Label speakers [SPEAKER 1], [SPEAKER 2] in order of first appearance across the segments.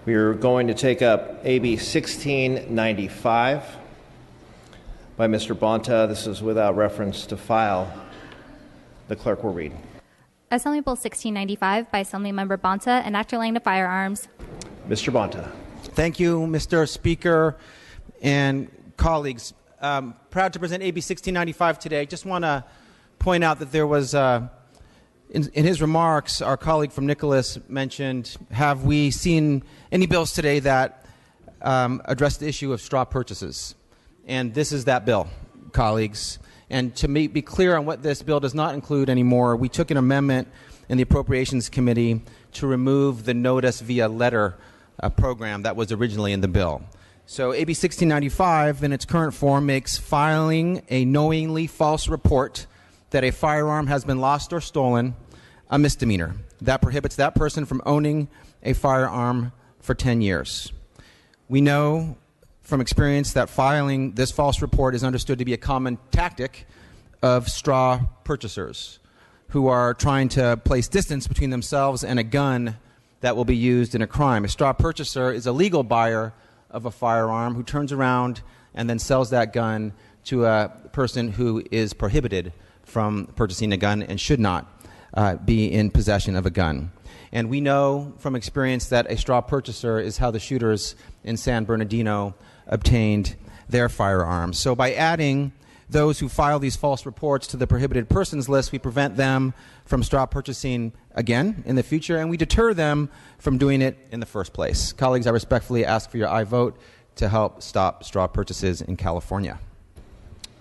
[SPEAKER 1] We are going to take up AB 1695 by Mr. Bonta. This is without reference to file. The clerk will read.
[SPEAKER 2] Assembly Bill 1695 by Assemblymember Bonta, enacting to firearms.
[SPEAKER 1] Mr. Bonta.
[SPEAKER 3] Thank you, Mr. Speaker and colleagues. Proud to present AB 1695 today. Just want to point out that there was, in his remarks, our colleague from Nicholas mentioned, have we seen any bills today that address the issue of straw purchases? And this is that bill, colleagues. And to be clear on what this bill does not include anymore, we took an amendment in the Appropriations Committee to remove the notice via letter program that was originally in the bill. So AB 1695 in its current form makes filing a knowingly false report that a firearm has been lost or stolen a misdemeanor. That prohibits that person from owning a firearm for 10 years. We know from experience that filing this false report is understood to be a common tactic of straw purchasers who are trying to place distance between themselves and a gun that will be used in a crime. A straw purchaser is a legal buyer of a firearm who turns around and then sells that gun to a person who is prohibited from purchasing a gun and should not be in possession of a gun. And we know from experience that a straw purchaser is how the shooters in San Bernardino obtained their firearms. So by adding those who file these false reports to the prohibited persons list, we prevent them from straw purchasing again in the future, and we deter them from doing it in the first place. Colleagues, I respectfully ask for your aye vote to help stop straw purchases in California.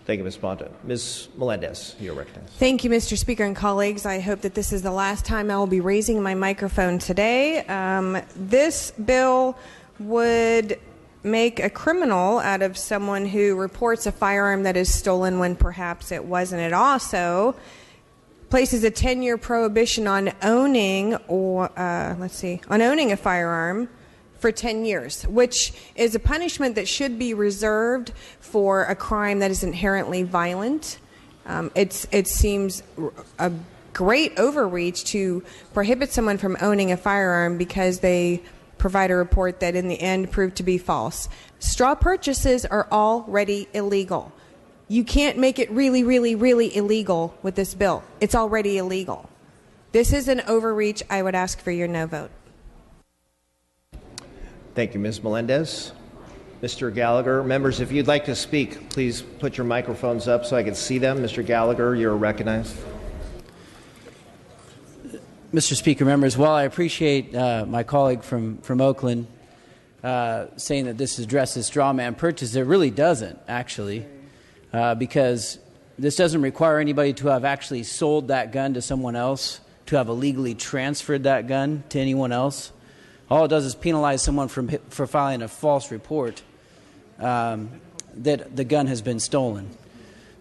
[SPEAKER 1] Thank you, Ms. Bonta. Ms. Melendez, you're recognized.
[SPEAKER 4] Thank you, Mr. Speaker and colleagues. I hope that this is the last time I will be raising my microphone today. This bill would make a criminal out of someone who reports a firearm that is stolen when perhaps it wasn't. It also places a 10-year prohibition on owning a firearm for 10 years, which is a punishment that should be reserved for a crime that is inherently violent. It seems a great overreach to prohibit someone from owning a firearm because they provide a report that in the end proved to be false. Straw purchases are already illegal. You can't make it really, really, really illegal with this bill. It's already illegal. This is an overreach. I would ask for your no vote.
[SPEAKER 1] Thank you, Ms. Melendez. Mr. Gallagher, members, if you'd like to speak, please put your microphones up so I can see them. Mr. Gallagher, you're recognized.
[SPEAKER 5] Mr. Speaker, members, while I appreciate my colleague from Oakland saying that this addresses straw man purchase, it really doesn't, actually, because this doesn't require anybody to have actually sold that gun to someone else, to have illegally transferred that gun to anyone else. All it does is penalize someone for filing a false report that the gun has been stolen.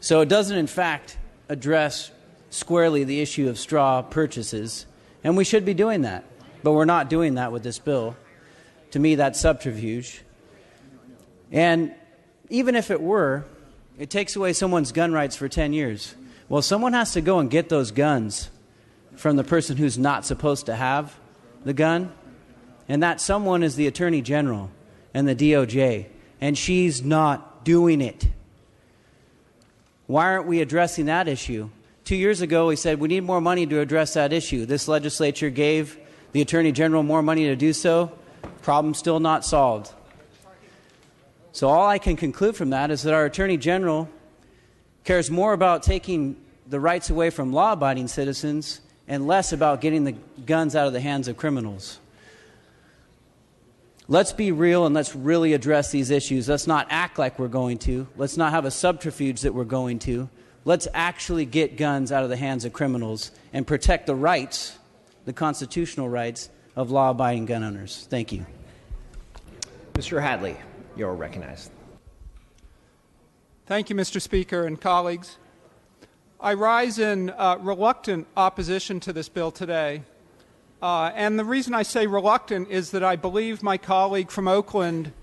[SPEAKER 5] So it doesn't, in fact, address squarely the issue of straw purchases. And we should be doing that, but we're not doing that with this bill. To me, that's subterfuge. And even if it were, it takes away someone's gun rights for 10 years. Well, someone has to go and get those guns from the person who's not supposed to have the gun, and that someone is the Attorney General and the DOJ, and she's not doing it. Why aren't we addressing that issue? 2 years ago, we said we need more money to address that issue. This legislature gave the Attorney General more money to do so. Problem still not solved. So all I can conclude from that is that our Attorney General cares more about taking the rights away from law-abiding citizens and less about getting the guns out of the hands of criminals. Let's be real and let's really address these issues. Let's not act like we're going to. Let's not have a subterfuge that we're going to. Let's actually get guns out of the hands of criminals and protect the rights, the constitutional rights, of law-abiding gun owners. Thank you.
[SPEAKER 1] Mr. Hadley, you're recognized.
[SPEAKER 6] Thank you, Mr. Speaker and colleagues. I rise in reluctant opposition to this bill today. And the reason I say reluctant is that I believe my colleague from Oakland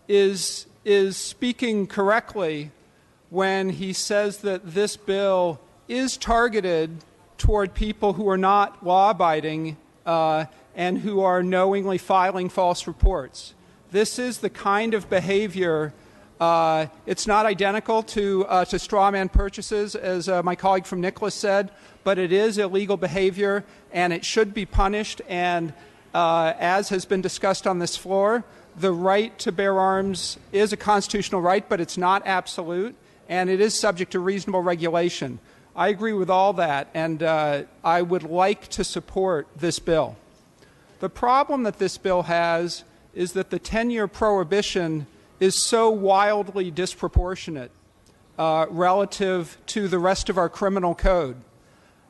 [SPEAKER 6] is speaking correctly when he says that this bill is targeted toward people who are not law-abiding and who are knowingly filing false reports. This is the kind of behavior. It's not identical to straw man purchases, as my colleague from Nicholas said, but it is illegal behavior, and it should be punished. And as has been discussed on this floor, the right to bear arms is a constitutional right, but it's not absolute, and it is subject to reasonable regulation. I agree with all that, and I would like to support this bill. The problem that this bill has is that the 10-year prohibition is so wildly disproportionate relative to the rest of our criminal code.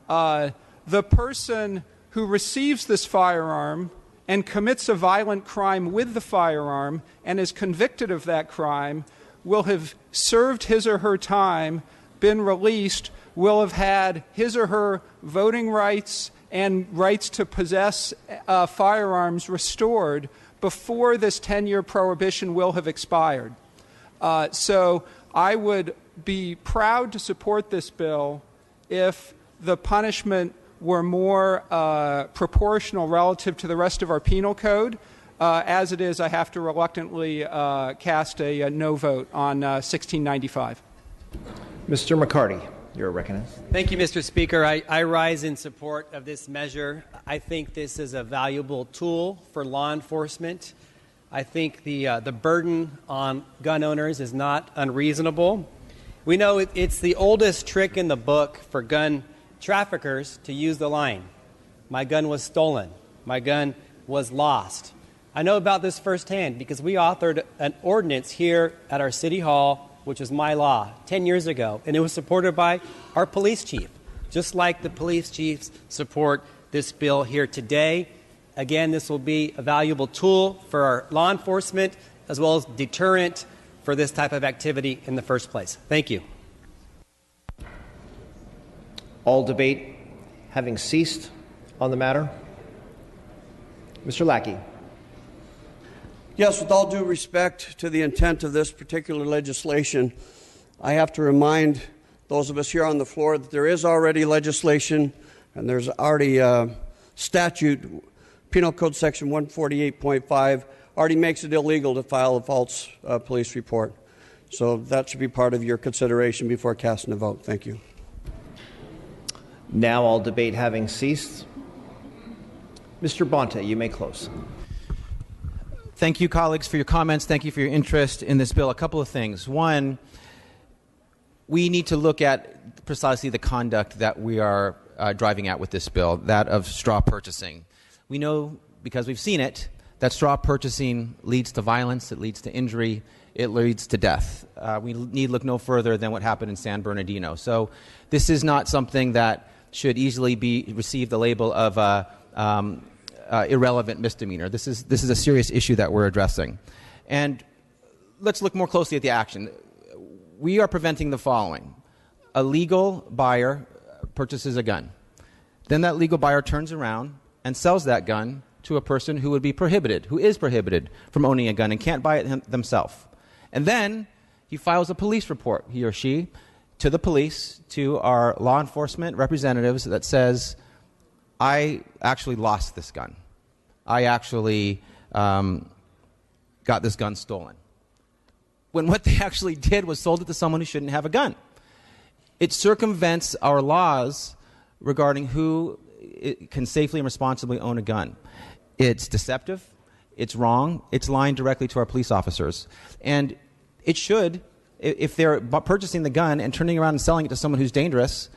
[SPEAKER 6] The person who receives this firearm and commits a violent crime with the firearm and is convicted of that crime will have served his or her time, been released, will have had his or her voting rights and rights to possess firearms restored before this 10-year prohibition will have expired. So I would be proud to support this bill if the punishment were more proportional relative to the rest of our penal code. As it is, I have to reluctantly cast a no vote on 1695.
[SPEAKER 1] Mr. McCarty, you're recognized.
[SPEAKER 7] Thank you, Mr. Speaker. I rise in support of this measure. I think this is a valuable tool for law enforcement. I think the burden on gun owners is not unreasonable. We know it's the oldest trick in the book for gun traffickers to use the line, "My gun was stolen. My gun was lost." I know about this firsthand because we authored an ordinance here at our City Hall, which is my law, 10 years ago, and it was supported by our police chief, just like the police chiefs support this bill here today. Again, this will be a valuable tool for our law enforcement as well as deterrent for this type of activity in the first place. Thank you.
[SPEAKER 1] All debate having ceased on the matter. Mr. Lackey.
[SPEAKER 8] Yes, with all due respect to the intent of this particular legislation, I have to remind those of us here on the floor that there is already legislation and there's already statute. Penal Code Section 148.5 already makes it illegal to file a false police report. So that should be part of your consideration before casting a vote. Thank you.
[SPEAKER 1] Now all debate having ceased. Mr. Bonta, you may close.
[SPEAKER 3] Thank you, colleagues, for your comments. Thank you for your interest in this bill. A couple of things. One, we need to look at precisely the conduct that we are driving at with this bill, that of straw purchasing. We know, because we've seen it, that straw purchasing leads to violence, it leads to injury, it leads to death. We need look no further than what happened in San Bernardino. So this is not something that should easily be received the label of irrelevant misdemeanor. This is a serious issue that we're addressing. And let's look more closely at the action. We are preventing the following. A legal buyer purchases a gun. Then that legal buyer turns around and sells that gun to a person who would be prohibited, who is prohibited from owning a gun and can't buy it themselves. And then he files a police report, he or she, to the police, to our law enforcement representatives that says, I actually lost this gun. I actually got this gun stolen. When what they actually did was sold it to someone who shouldn't have a gun. It circumvents our laws regarding who can safely and responsibly own a gun. It's deceptive. It's wrong. It's lying directly to our police officers. And it should, if they're purchasing the gun and turning around and selling it to someone who's dangerous,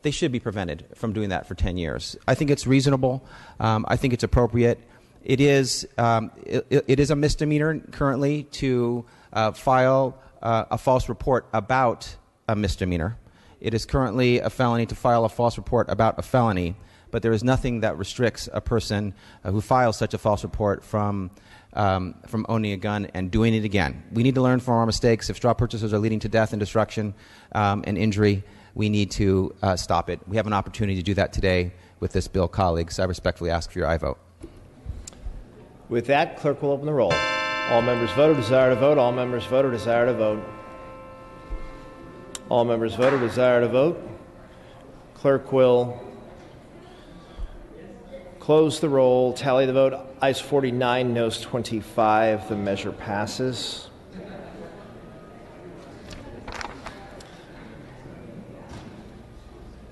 [SPEAKER 3] they should be prevented from doing that for 10 years. I think it's reasonable. I think it's appropriate. It is a misdemeanor currently to file a false report about a misdemeanor. It is currently a felony to file a false report about a felony, but there is nothing that restricts a person who files such a false report from owning a gun and doing it again. We need to learn from our mistakes. If straw purchases are leading to death and destruction and injury, we need to stop it. We have an opportunity to do that today with this bill, colleagues. I respectfully ask for your aye vote.
[SPEAKER 1] With that, clerk will open the roll. All members vote or desire to vote. All members vote or desire to vote. All members vote or desire to vote. Clerk will Close the roll. Tally the vote. Ayes 49, noes 25. The measure passes.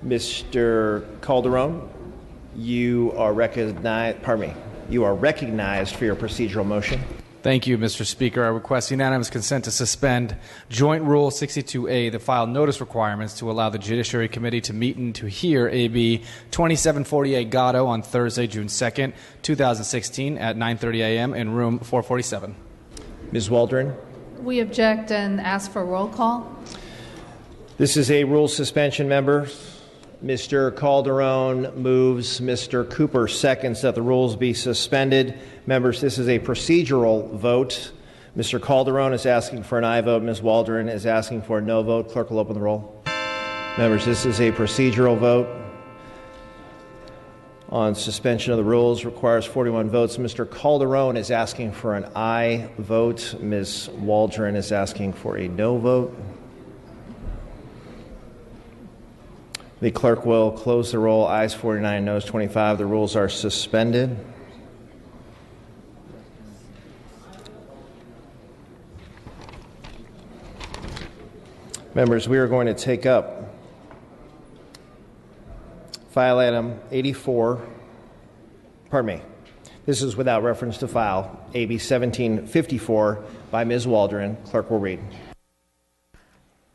[SPEAKER 1] Mr. Calderon, you are recognized for your procedural motion.
[SPEAKER 9] Thank you, Mr. Speaker. I request unanimous consent to suspend Joint Rule 62A, the file notice requirements, to allow the Judiciary Committee to meet and to hear AB 2748 Gatto on Thursday, June 2nd, 2016 at 9:30 a.m. in room 447.
[SPEAKER 1] Ms. Waldron.
[SPEAKER 10] We object and ask for roll call.
[SPEAKER 1] This is a rule suspension, members. Mr. Calderon moves. Mr. Cooper seconds that the rules be suspended. Members, this is a procedural vote. Mr. Calderon is asking for an aye vote. Ms. Waldron is asking for a no vote. Clerk will open the roll. Members, this is a procedural vote. On suspension of the rules requires 41 votes. Mr. Calderon is asking for an aye vote. Ms. Waldron is asking for a no vote. The clerk will close the roll. Ayes 49, noes 25. The rules are suspended. Members, we are going to take up file item 84. Pardon me. This is without reference to file AB 1754 by Ms. Waldron. Clerk will read.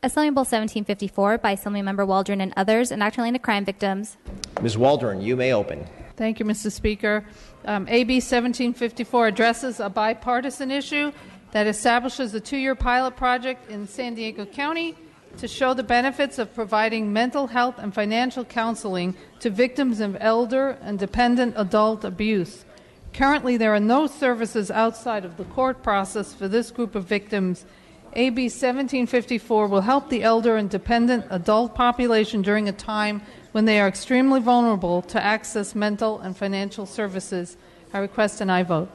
[SPEAKER 2] Assembly Bill 1754 by Assemblymember Waldron and others, enacting relating to crime victims.
[SPEAKER 1] Ms. Waldron, you may open.
[SPEAKER 10] Thank you, Mr. Speaker. AB 1754 addresses a bipartisan issue that establishes a 2-year pilot project in San Diego County to show the benefits of providing mental health and financial counseling to victims of elder and dependent adult abuse. Currently, there are no services outside of the court process for this group of victims. AB 1754 will help the elder and dependent adult population during a time when they are extremely vulnerable to access mental and financial services. I request an aye vote.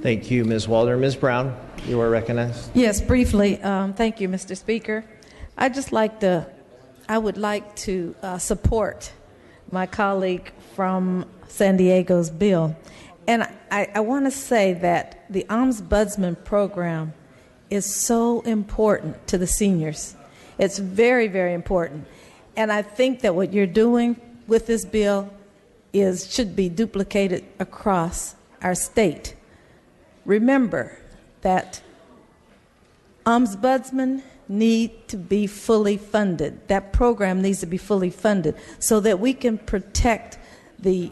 [SPEAKER 1] Thank you, Ms. Waldron. Ms. Brown, you are recognized.
[SPEAKER 11] Yes, briefly. Thank you, Mr. Speaker. I would like to support my colleague from San Diego's bill. And I want to say that the Ombudsman program is so important to the seniors. It's very, very important. And I think that what you're doing with this bill should be duplicated across our state. Remember that ombudsmen need to be fully funded. That program needs to be fully funded so that we can protect the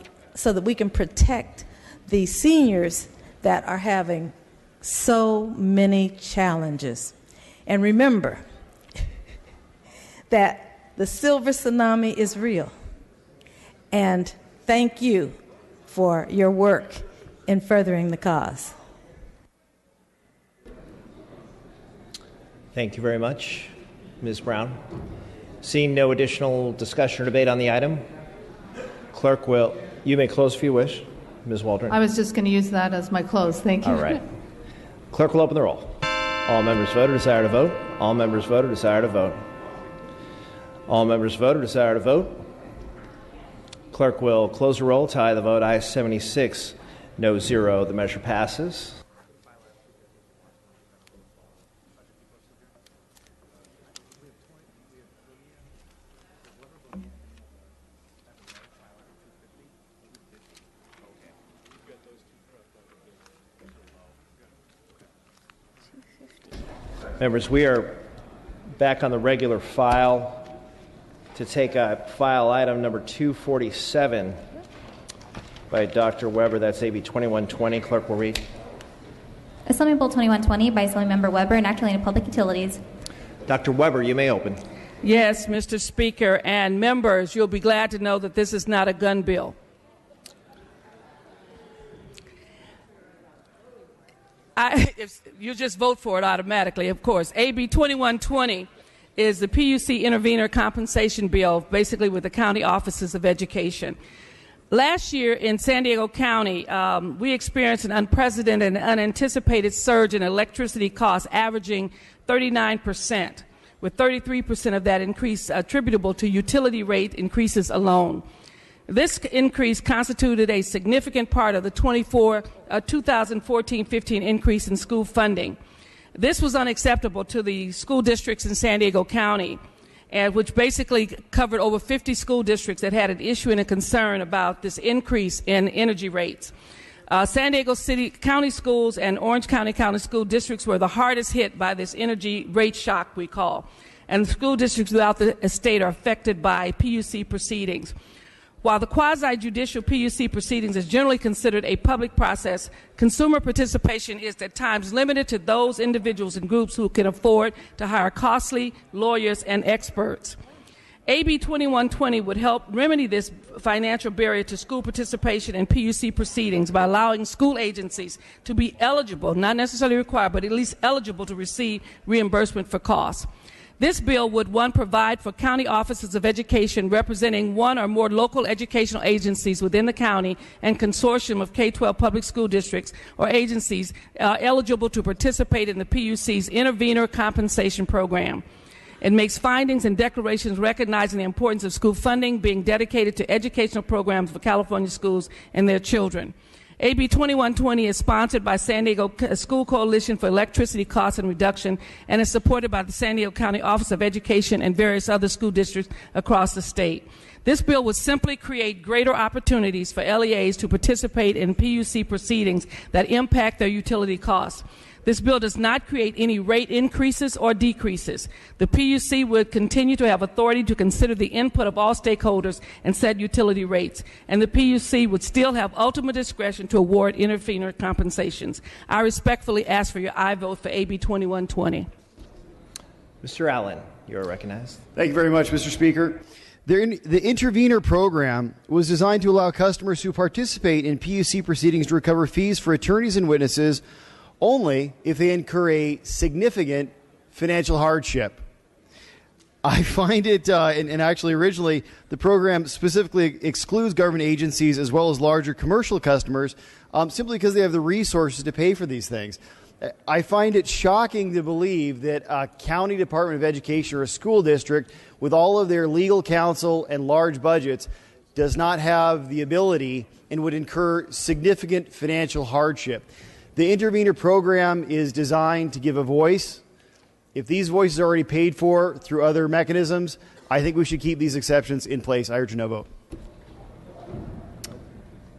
[SPEAKER 11] seniors that are having so many challenges. And remember that the silver tsunami is real. And thank you for your work in furthering the cause.
[SPEAKER 1] Thank you very much, Ms. Brown. Seeing no additional discussion or debate on the item, clerk will, you may close if you wish. Ms. Waldron.
[SPEAKER 10] I was just going to use that as my close. Thank you.
[SPEAKER 1] All right. Clerk will open the roll. All members vote or desire to vote. All members vote or desire to vote. All members vote or desire to vote. Clerk will close the roll, tie the vote. Ayes 76, no 0. The measure passes. Members, we are back on the regular file to take up file item number 247 by Dr. Weber. That's AB 2120. Clerk will read.
[SPEAKER 2] Assembly Bill 2120 by Assemblymember Weber, enacting relating to public utilities.
[SPEAKER 1] Dr. Weber, you may open.
[SPEAKER 12] Yes, Mr. Speaker, and members, you'll be glad to know that this is not a gun bill. You just vote for it automatically, of course. AB 2120 is the PUC intervenor compensation bill, basically with the county offices of education. Last year in San Diego County, we experienced an unprecedented and unanticipated surge in electricity costs, averaging 39%, with 33% of that increase attributable to utility rate increases alone. This increase constituted a significant part of the 2014-15 increase in school funding. This was unacceptable to the school districts in San Diego County, which basically covered over 50 school districts that had an issue and a concern about this increase in energy rates. San Diego City County schools and Orange County County school districts were the hardest hit by this energy rate shock, we call. And the school districts throughout the state are affected by PUC proceedings. While the quasi-judicial PUC proceedings is generally considered a public process, consumer participation is at times limited to those individuals and groups who can afford to hire costly lawyers and experts. AB 2120 would help remedy this financial barrier to school participation in PUC proceedings by allowing school agencies to be eligible, not necessarily required, but at least eligible to receive reimbursement for costs. This bill would, one, provide for county offices of education representing one or more local educational agencies within the county and consortium of K-12 public school districts or agencies eligible to participate in the PUC's intervenor compensation program. It makes findings and declarations recognizing the importance of school funding being dedicated to educational programs for California schools and their children. AB 2120 is sponsored by San Diego School Coalition for Electricity Cost and Reduction and is supported by the San Diego County Office of Education and various other school districts across the state. This bill would simply create greater opportunities for LEAs to participate in PUC proceedings that impact their utility costs. This bill does not create any rate increases or decreases. The PUC would continue to have authority to consider the input of all stakeholders and set utility rates, and the PUC would still have ultimate discretion to award intervenor compensations. I respectfully ask for your aye vote for AB 2120.
[SPEAKER 1] Mr. Allen, you are recognized.
[SPEAKER 13] Thank you very much, Mr. Speaker. The intervenor program was designed to allow customers who participate in PUC proceedings to recover fees for attorneys and witnesses only if they incur a significant financial hardship. I find it, and actually originally the program specifically excludes government agencies as well as larger commercial customers simply because they have the resources to pay for these things. I find it shocking to believe that a county department of education or a school district with all of their legal counsel and large budgets does not have the ability and would incur significant financial hardship. The intervenor program is designed to give a voice. If these voices are already paid for through other mechanisms, I think we should keep these exceptions in place. I urge a no vote.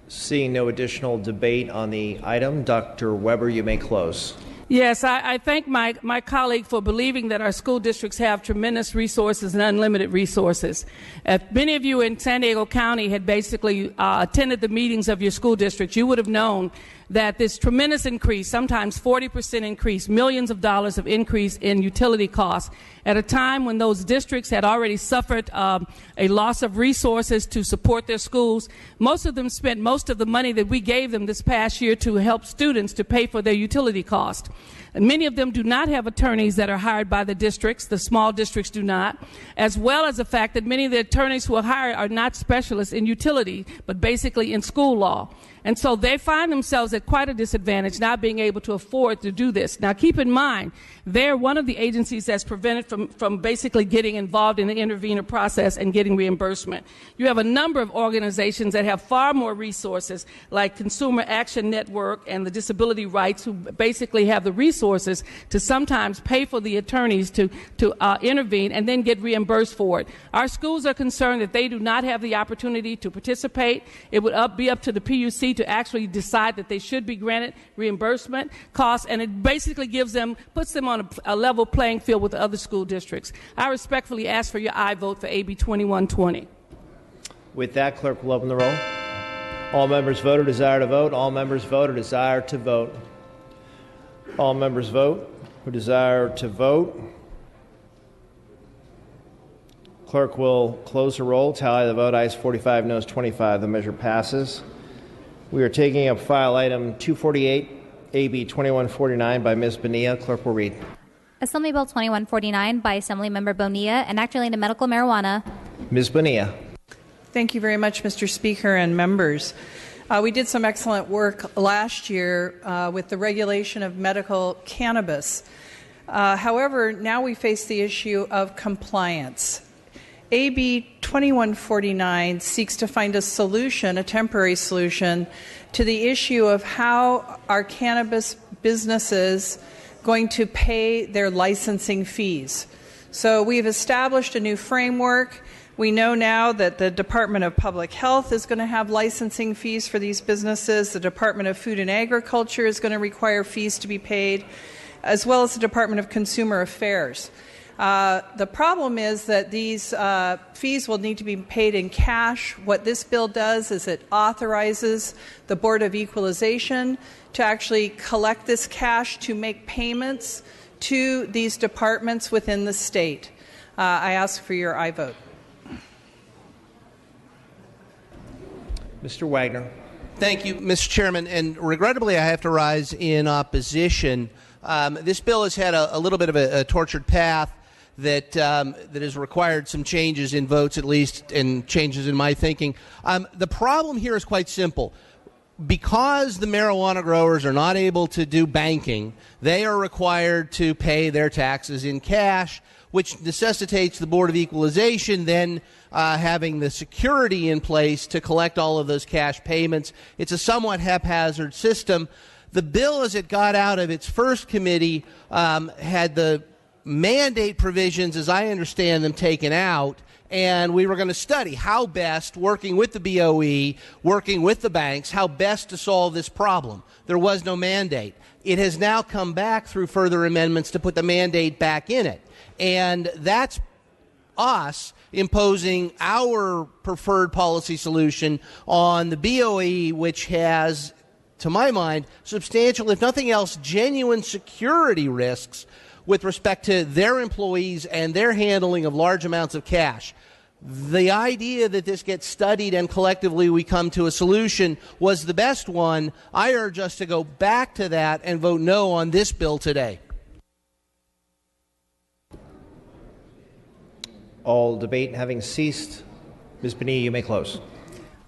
[SPEAKER 1] Seeing no additional debate on the item, Dr. Weber, you may close.
[SPEAKER 12] Yes, I thank my colleague for believing that our school districts have tremendous resources and unlimited resources. If many of you in San Diego County had basically attended the meetings of your school districts, you would have known that this tremendous increase, sometimes 40% increase, millions of dollars of increase in utility costs, at a time when those districts had already suffered a loss of resources to support their schools. Most of them spent most of the money that we gave them this past year to help students to pay for their utility cost. And many of them do not have attorneys that are hired by the districts. The small districts do not, as well as the fact that many of the attorneys who are hired are not specialists in utility, but basically in school law. And so they find themselves at quite a disadvantage not being able to afford to do this. Now, keep in mind, they're one of the agencies that's prevented from basically getting involved in the intervenor process and getting reimbursement. You have a number of organizations that have far more resources, like Consumer Action Network and the Disability Rights, who basically have the resources to sometimes pay for the attorneys to intervene and then get reimbursed for it. Our schools are concerned that they do not have the opportunity to participate. It would be up to the PUC to actually decide that they should be granted reimbursement costs, and it basically puts them on a level playing field with the other school districts. I respectfully ask for your aye vote for AB 2120.
[SPEAKER 1] With that, clerk will open the roll. All members vote or desire to vote. All members vote or desire to vote. All members vote who desire to vote. Clerk will close the roll, tally the vote. Ayes 45, noes 25. The measure passes. We are taking up file item 248, AB 2149 by Ms. Bonilla. Clerk will read.
[SPEAKER 2] Assembly Bill 2149 by Assemblymember Bonilla, enacting related to medical marijuana.
[SPEAKER 1] Ms. Bonilla.
[SPEAKER 14] Thank you very much, Mr. Speaker and members. We did some excellent work last year with the regulation of medical cannabis. However, now we face the issue of compliance. AB 2149 seeks to find a solution, a temporary solution, to the issue of how are cannabis businesses going to pay their licensing fees. So we've established a new framework. We know now that the Department of Public Health is going to have licensing fees for these businesses. The Department of Food and Agriculture is going to require fees to be paid, as well as the Department of Consumer Affairs. The problem is that these fees will need to be paid in cash. What this bill does is it authorizes the Board of Equalization to actually collect this cash to make payments to these departments within the state. I ask for your aye vote.
[SPEAKER 1] Mr. Wagner.
[SPEAKER 15] Thank you, Mr. Chairman. And regrettably, I have to rise in opposition. This bill has had a little bit of a tortured path that has required some changes in votes, at least, and changes in my thinking. The problem here is quite simple. Because the marijuana growers are not able to do banking, they are required to pay their taxes in cash, which necessitates the Board of Equalization then having the security in place to collect all of those cash payments. It's a somewhat haphazard system. The bill, as it got out of its first committee, had the mandate provisions, as I understand them, taken out, and we were going to study how best, working with the BOE, working with the banks, how best to solve this problem. There was no mandate. It has now come back through further amendments to put the mandate back in it. And that's us imposing our preferred policy solution on the BOE, which has, to my mind, substantial, if nothing else, genuine security risks with respect to their employees and their handling of large amounts of cash. The idea that this gets studied and collectively we come to a solution was the best one. I urge us to go back to that and vote no on this bill today.
[SPEAKER 1] All debate having ceased, Ms. Bonilla, you may close.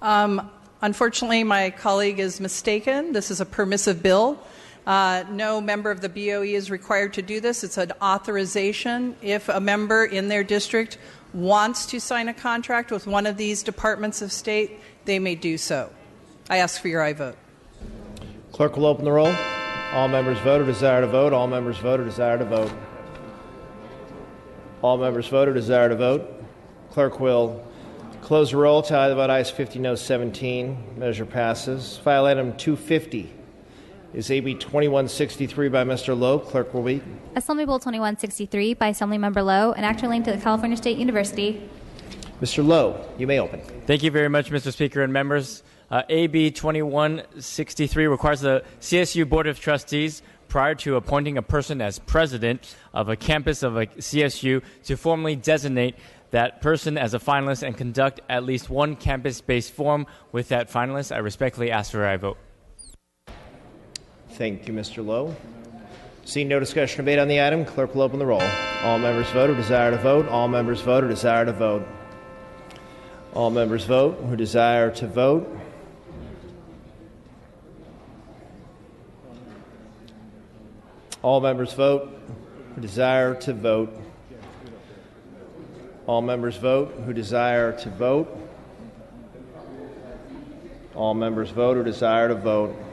[SPEAKER 14] Unfortunately, my colleague is mistaken. This is a permissive bill. No member of the BOE is required to do this. It's an authorization. If a member in their district wants to sign a contract with one of these departments of state, they may do so. I ask for your aye vote.
[SPEAKER 1] Clerk will open the roll. All members vote or desire to vote. All members vote or desire to vote. All members vote or desire to vote. Clerk will close the roll. Tally the vote. Ayes 50, no 17. Measure passes. File item 250 is AB 2163 by Mr. Lowe. Clerk will read.
[SPEAKER 2] Assembly Bill 2163 by Assemblymember Lowe, an act relating to the California State University.
[SPEAKER 1] Mr. Lowe, you may open.
[SPEAKER 16] Thank you very much, Mr. Speaker and members. AB 2163 requires the CSU Board of Trustees, prior to appointing a person as president of a campus of a CSU, to formally designate that person as a finalist and conduct at least one campus-based forum with that finalist. I respectfully ask for a vote.
[SPEAKER 1] Thank you, Mr. Lowe. Seeing no discussion or debate on the item, clerk will open the roll. All members vote or desire to vote. All members vote or desire to vote. All members vote who desire to vote. All members vote who desire to vote. All members vote who desire to vote. All members vote who desire to vote.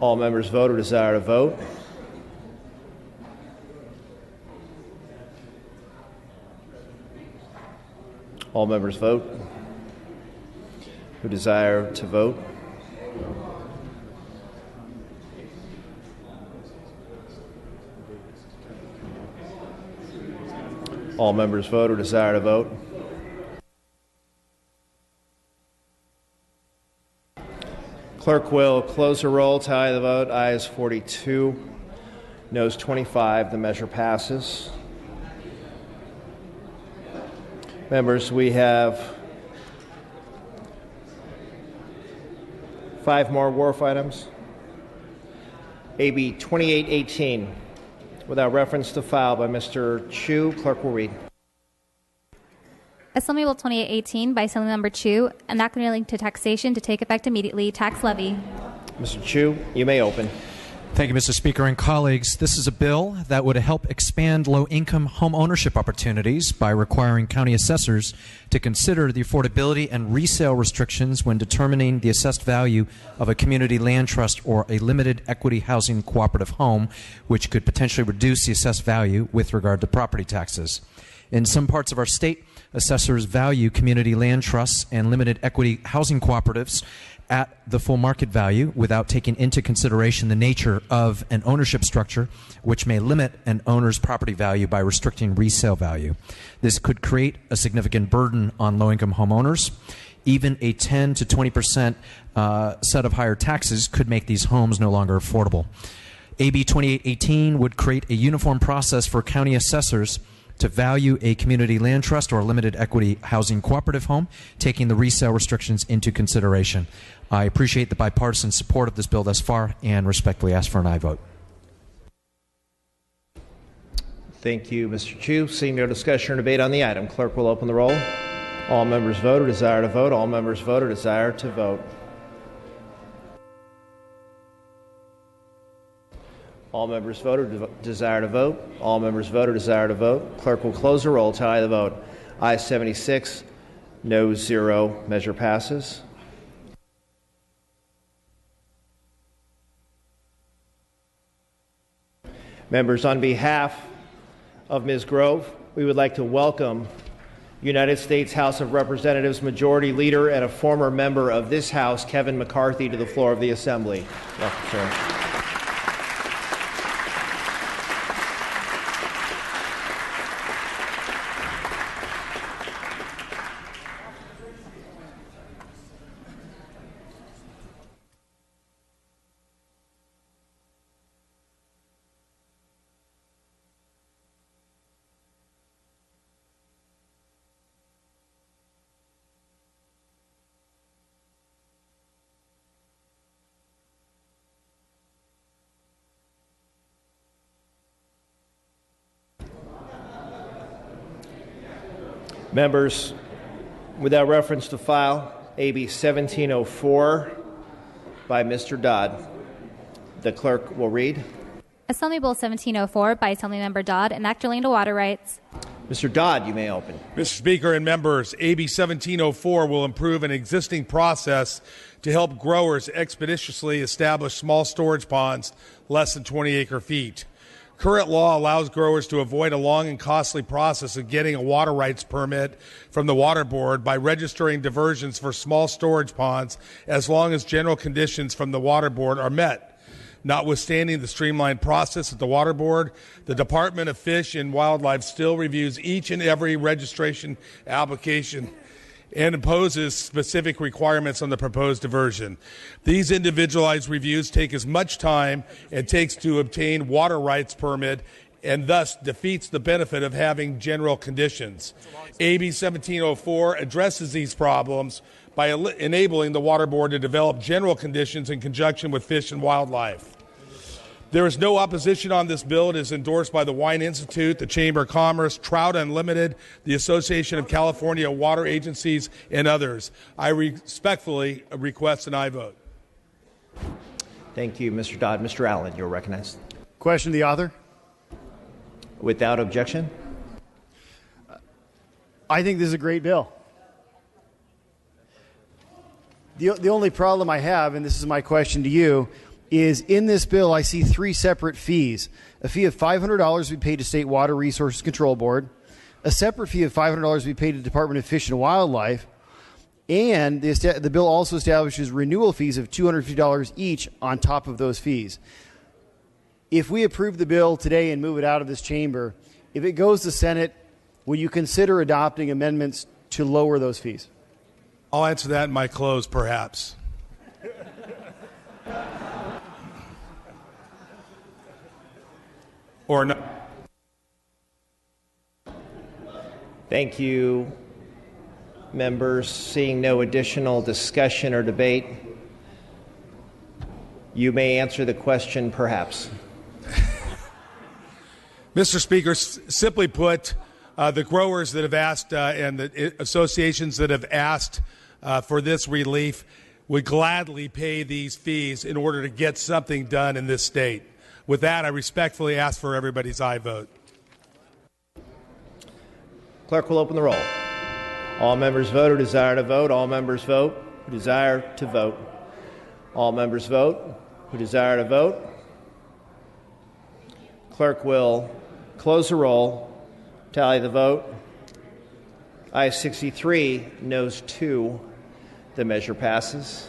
[SPEAKER 1] All members vote or desire to vote. All members vote who desire to vote. All members vote or desire to vote. Clerk will close the roll, tally the vote. Ayes 42, noes 25. The measure passes. Members, we have 5 more wharf items. AB 2818, without reference to file by Mr. Chu. Clerk will read.
[SPEAKER 2] Assembly Bill 2818 by Assemblymember Chu, an act relating to taxation to take effect immediately. Tax levy.
[SPEAKER 1] Mr. Chu, you may open.
[SPEAKER 17] Thank you, Mr. Speaker and colleagues. This is a bill that would help expand low-income home ownership opportunities by requiring county assessors to consider the affordability and resale restrictions when determining the assessed value of a community land trust or a limited equity housing cooperative home, which could potentially reduce the assessed value with regard to property taxes. In some parts of our state, assessors value community land trusts and limited equity housing cooperatives at the full market value without taking into consideration the nature of an ownership structure, which may limit an owner's property value by restricting resale value. This could create a significant burden on low-income homeowners. Even a 10 to 20% set of higher taxes could make these homes no longer affordable. AB 2818 would create a uniform process for county assessors to value a community land trust or a limited equity housing cooperative home, taking the resale restrictions into consideration. I appreciate the bipartisan support of this bill thus far and respectfully ask for an aye vote.
[SPEAKER 1] Thank you, Mr. Chu. Seeing no discussion or debate on the item, clerk will open the roll. All members vote or desire to vote. All members vote or desire to vote. All members vote or desire to vote. All members vote or desire to vote. Clerk will close the roll, tally the vote. Ayes 76, no 0. Measure passes. Members, on behalf of Ms. Grove, we would like to welcome United States House of Representatives Majority Leader and a former member of this House, Kevin McCarthy, to the floor of the Assembly. Welcome, sir. Members, without reference to file, AB 1704 by Mr. Dodd. The clerk will read.
[SPEAKER 2] Assembly Bill 1704 by Assemblymember Dodd, enact relating to water rights.
[SPEAKER 1] Mr. Dodd, you may open.
[SPEAKER 18] Mr. Speaker and members, AB 1704 will improve an existing process to help growers expeditiously establish small storage ponds less than 20 acre feet. Current law allows growers to avoid a long and costly process of getting a water rights permit from the Water Board by registering diversions for small storage ponds as long as general conditions from the Water Board are met. Notwithstanding the streamlined process at the Water Board, the Department of Fish and Wildlife still reviews each and every registration application and imposes specific requirements on the proposed diversion. These individualized reviews take as much time it takes to obtain water rights permit and thus defeats the benefit of having general conditions. AB 1704 addresses these problems by enabling the Water Board to develop general conditions in conjunction with Fish and Wildlife. There is no opposition on this bill. It is endorsed by the Wine Institute, the Chamber of Commerce, Trout Unlimited, the Association of California Water Agencies, and others. I respectfully request an aye vote.
[SPEAKER 1] Thank you, Mr. Dodd. Mr. Allen, you're recognized.
[SPEAKER 13] Question to the author.
[SPEAKER 1] Without objection.
[SPEAKER 13] I think this is a great bill. The only problem I have, and this is my question to you, is in this bill I see three separate fees. A fee of $500 to be paid to State Water Resources Control Board, a separate fee of $500 to be paid to the Department of Fish and Wildlife, and the bill also establishes renewal fees of $250 each on top of those fees. If we approve the bill today and move it out of this chamber, if it goes to Senate, will you consider adopting amendments to lower those fees?
[SPEAKER 18] I'll answer that in my close, perhaps. Or no.
[SPEAKER 1] Thank you, members. Seeing no additional discussion or debate, you may answer the question, perhaps.
[SPEAKER 18] Mr. Speaker, simply put, the growers that have asked and the associations that have asked for this relief would gladly pay these fees in order to get something done in this state. With that, I respectfully ask for everybody's aye vote.
[SPEAKER 1] Clerk will open the roll. All members vote who desire to vote. All members vote who desire to vote. All members vote who desire to vote. Clerk will close the roll, tally the vote. Ayes 63, noes 2. The measure passes.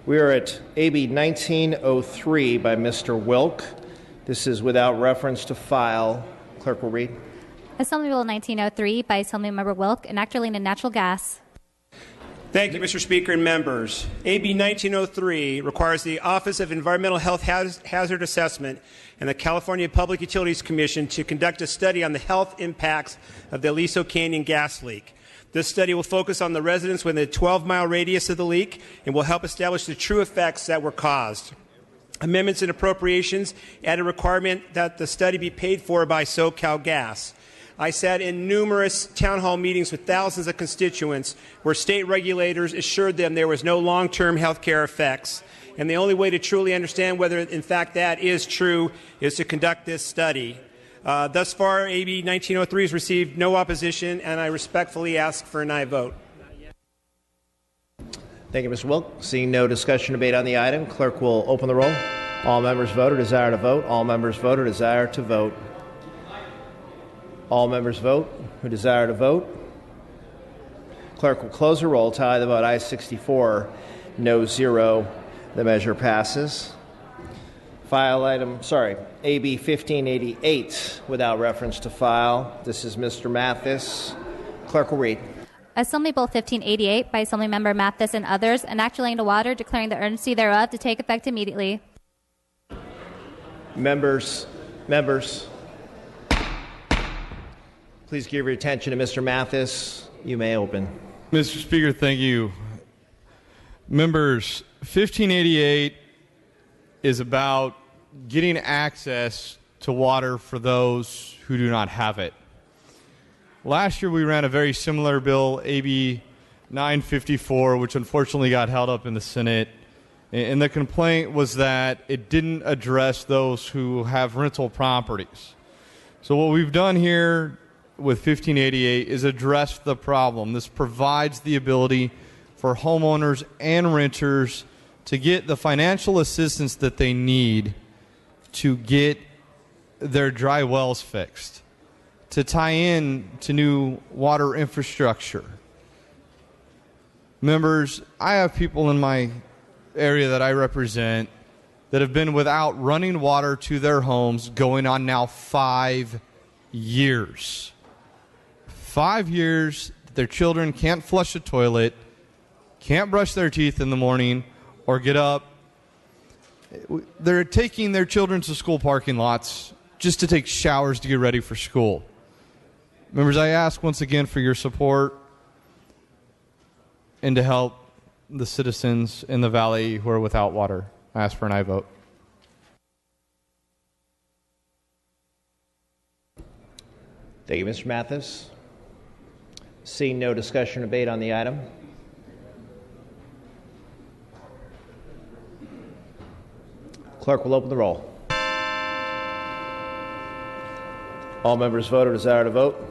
[SPEAKER 1] We are at AB 1903 by Mr. Wilk. This is without reference to file. Clerk will read.
[SPEAKER 2] Assembly Bill 1903 by Assemblymember Wilk, enacting in natural gas.
[SPEAKER 19] Thank you, Mr. Speaker and members. AB 1903 requires the Office of Environmental Health Hazard Assessment and the California Public Utilities Commission to conduct a study on the health impacts of the Aliso Canyon gas leak. This study will focus on the residents within a 12-mile radius of the leak and will help establish the true effects that were caused. Amendments and appropriations add a requirement that the study be paid for by SoCal Gas. I sat in numerous town hall meetings with thousands of constituents where state regulators assured them there was no long-term health care effects. And the only way to truly understand whether, in fact, that is true is to conduct this study. Thus far, AB 1903 has received no opposition, and I respectfully ask for an aye vote.
[SPEAKER 1] Thank you, Mr. Wilk. Seeing no discussion or debate on the item, clerk will open the roll. All members vote or desire to vote. All members vote or desire to vote. All members vote who desire to vote. Clerk will close the roll, tally the vote. Ayes 64, no 0. The measure passes. File item, AB 1588 without reference to file. This is Mr. Mathis. Clerk will read.
[SPEAKER 2] Assembly Bill 1588 by Assemblymember Mathis and others, enacting into water, declaring the urgency thereof to take effect immediately.
[SPEAKER 1] Members, please give your attention to Mr. Mathis. You may open.
[SPEAKER 20] Mr. Speaker, thank you. Members, 1588 is about getting access to water for those who do not have it. Last year we ran a very similar bill, AB 954, which unfortunately got held up in the Senate. And the complaint was that it didn't address those who have rental properties. So what we've done here with 1588 is address the problem. This provides the ability for homeowners and renters to get the financial assistance that they need to get their dry wells fixed, to tie in to new water infrastructure. Members, I have people in my area that I represent that have been without running water to their homes going on now 5 years. 5 years that their children can't flush a toilet, can't brush their teeth in the morning, or get up. They're taking their children to school parking lots just to take showers to get ready for school. Members, I ask once again for your support and to help the citizens in the valley who are without water. I ask for an aye vote.
[SPEAKER 1] Thank you, Mr. Mathis. Seeing no discussion or debate on the item, clerk will open the roll. All members vote or desire to vote.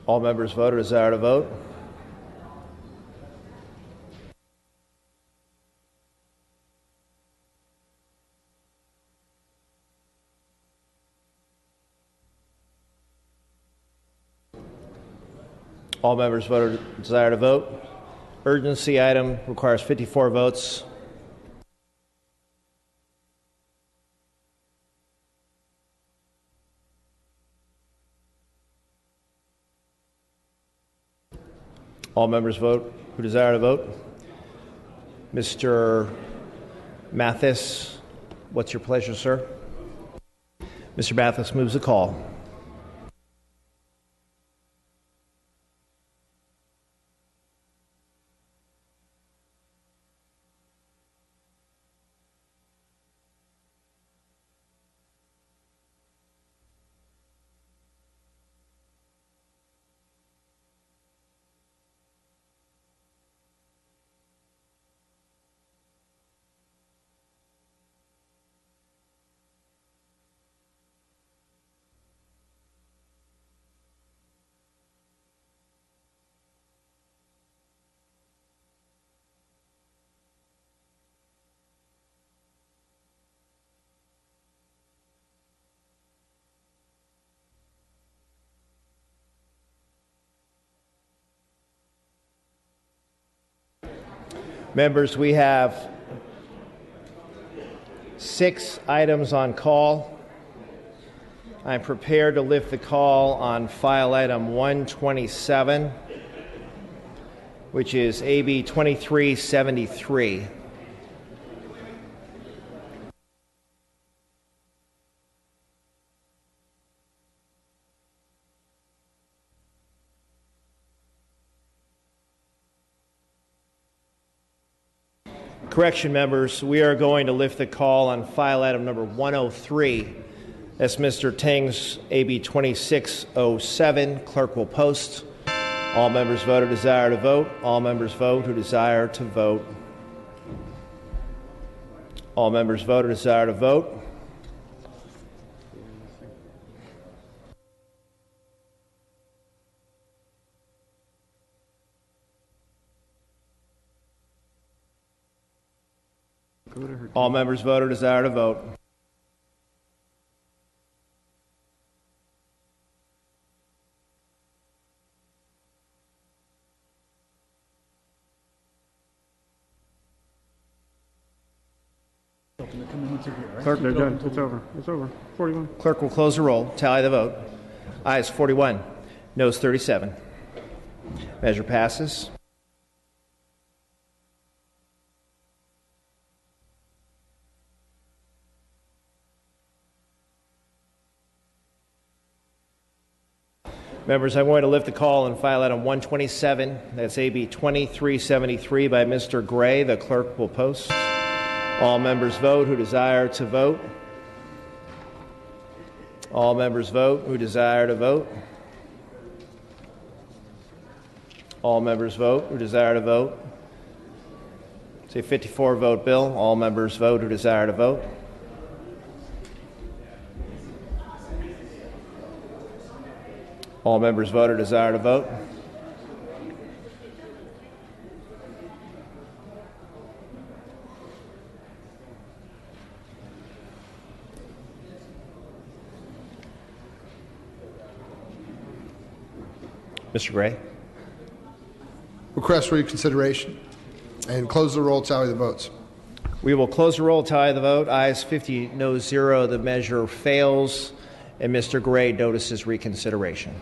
[SPEAKER 1] All members vote or desire to vote. All members vote or desire to vote. Urgency item requires 54 votes. All members vote who desire to vote. Mr. Mathis, what's your pleasure, sir? Mr. Mathis moves the call. Members, we have 6 items on call. I'm prepared to lift the call on file item 127, which is AB 2373. Correction, members, we are going to lift the call on file item number 103. That's Mr. Ting's AB 2607. Clerk will post. All members vote who desire to vote. All members vote who desire to vote. All members vote who desire to vote. All members vote or desire to vote.
[SPEAKER 21] Clerk, they're done. It's over. It's over. 41.
[SPEAKER 1] Clerk will close the roll. Tally the vote. Ayes 41. Noes 37. Measure passes. Members, I'm going to lift the call on file item 127. That's AB 2373 by Mr. Gray. The clerk will post. All members vote who desire to vote. All members vote who desire to vote. All members vote who desire to vote. It's a 54 vote bill. All members vote who desire to vote. All members vote or desire to vote. Mr. Gray.
[SPEAKER 22] Request for reconsideration and close the roll, tally the votes.
[SPEAKER 1] We will close the roll, tally the vote. Ayes 50, noes 0. The measure fails, and Mr. Gray notices reconsideration.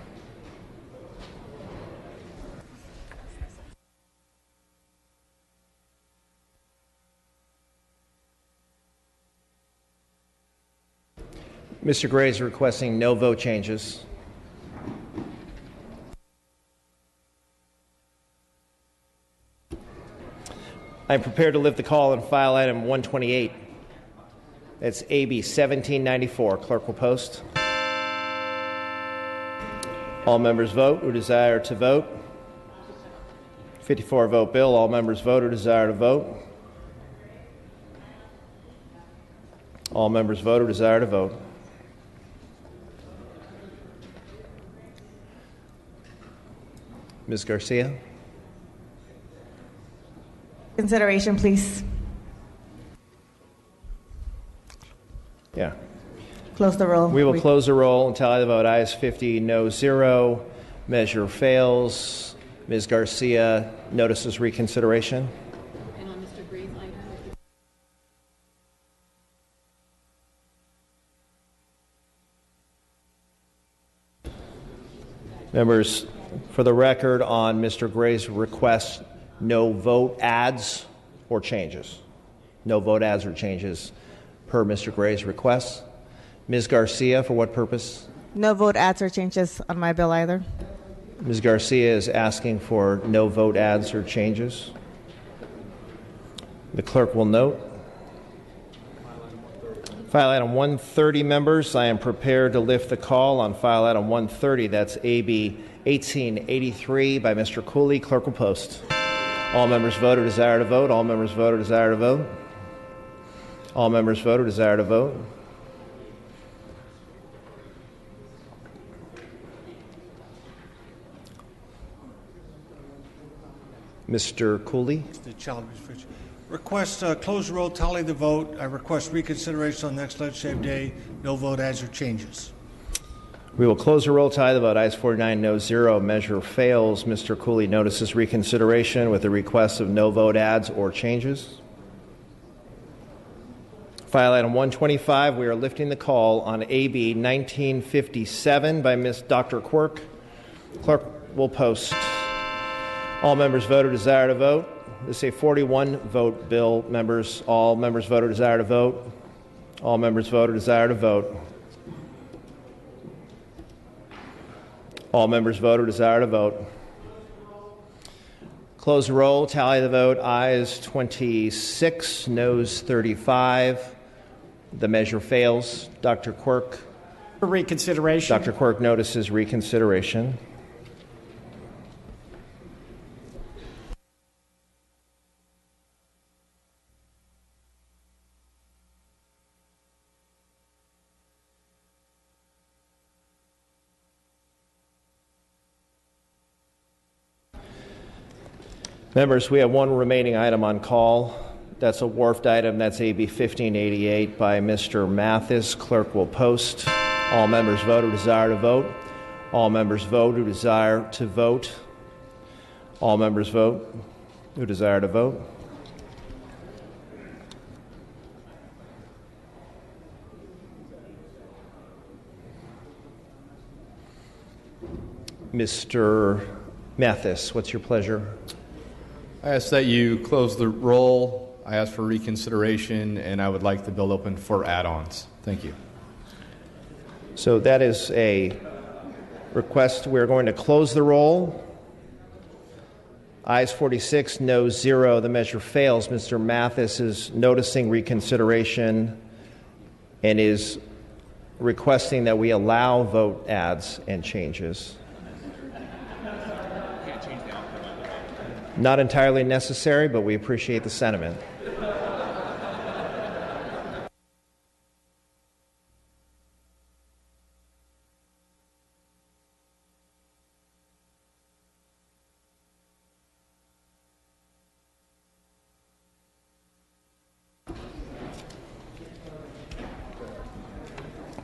[SPEAKER 1] Mr. Gray is requesting no vote changes. I am prepared to lift the call on file item 128. That's AB 1794. Clerk will post. All members vote who desire to vote. 54 vote bill. All members vote who desire to vote. All members vote who desire to vote. Ms. Garcia.
[SPEAKER 23] Consideration, please.
[SPEAKER 1] Yeah.
[SPEAKER 23] Close the roll.
[SPEAKER 1] We will close the roll and tally the vote. Ayes 50, no 0. Measure fails. Ms. Garcia notices reconsideration.
[SPEAKER 12] And on Mr. Gray's item.
[SPEAKER 1] Members, for the record, on Mr. Gray's request, no vote adds or changes. No vote adds or changes per Mr. Gray's request. Ms. Garcia, for what purpose?
[SPEAKER 23] No vote adds or changes on my bill either.
[SPEAKER 1] Ms. Garcia is asking for no vote adds or changes. The clerk will note. File item 130, members. I am prepared to lift the call on file item 130. That's AB 1883 by Mr. Cooley. Clerk will post. All members vote or desire to vote. All members vote or desire to vote. All members vote or desire to vote. Mr. Cooley.
[SPEAKER 4] The child restriction. Request close the roll, tally the vote. I request reconsideration on next legislative day. No vote adds or changes.
[SPEAKER 1] We will close the roll, tally the vote. Ayes 49, no 0. Measure fails. Mr. Cooley notices reconsideration with the request of no vote adds or changes. File item 125. We are lifting the call on AB 1957 by Ms. Dr. Quirk. Clerk will post. All members vote or desire to vote. This is a 41-vote bill, members. All members vote or desire to vote. All members vote or desire to vote. All members vote or desire to vote. Close the roll, tally the vote. Ayes 26, noes 35. The measure fails. Dr. Quirk.
[SPEAKER 5] For reconsideration.
[SPEAKER 1] Dr. Quirk notices reconsideration. Members, we have one remaining item on call. That's a wharfed item. That's AB 1588 by Mr. Mathis. Clerk will post. All members vote who desire to vote. All members vote who desire to vote. All members vote who desire to vote. Mr. Mathis, what's your pleasure?
[SPEAKER 20] I ask that you close the roll. I ask for reconsideration, and I would like the bill open for add-ons. Thank you.
[SPEAKER 1] So that is a request. We're going to close the roll. Ayes 46, no 0. The measure fails. Mr. Mathis is noticing reconsideration and is requesting that we allow vote adds and changes. Not entirely necessary, but we appreciate the sentiment.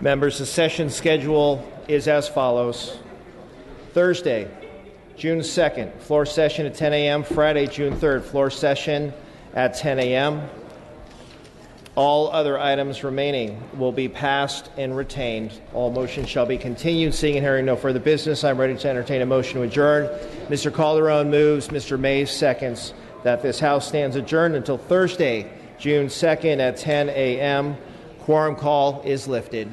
[SPEAKER 1] Members, the session schedule is as follows. Thursday, June 2nd, floor session at 10 a.m. Friday, June 3rd, floor session at 10 a.m. All other items remaining will be passed and retained. All motions shall be continued. Seeing and hearing no further business, I'm ready to entertain a motion to adjourn. Mr. Calderon moves. Mr. Mays seconds that this House stands adjourned until Thursday, June 2nd at 10 a.m. Quorum call is lifted.